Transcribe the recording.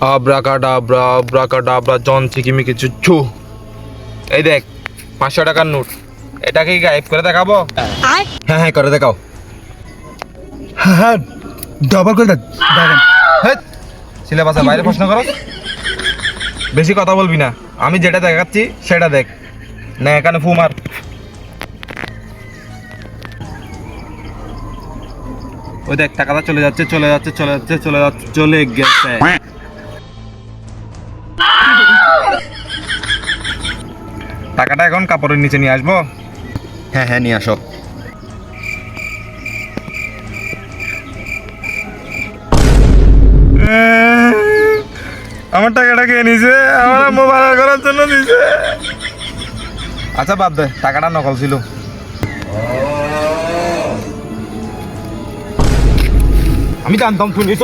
আব্রাকাডাব্রা আব্রাকাডাব্রা জন চিকিমিকি চুচ্ছু। এই দেখ 500 টাকার নোট, এটাকে কি গায়েব করে দেখাবো? হ্যাঁ হ্যাঁ করে দেখাও। হ্যাঁ ডবল করে দেখেন। হেৎ, সিলেবাসের বাইরে প্রশ্ন করো। বেশি কথা বলবি না, আমি যেটা দেখাচ্ছি সেটা দেখ। না এখানে ফু মার। ওই দেখ টাকাটা চলে যাচ্ছে চলে যাচ্ছে চলে যাচ্ছে চলে যাচ্ছে চলে গেছে। টাকাটা এখন কাপড়ের নিচে নিয়ে আসবো। হ্যাঁ হ্যাঁ নিয়ে আসো। আমার টাকাটা কে নিছে? আমার মোবাইল করার জন্য দিছে। আচ্ছা বাদ দে, টাকাটা নকল ছিল। আমি জানতাম তুই নিছ।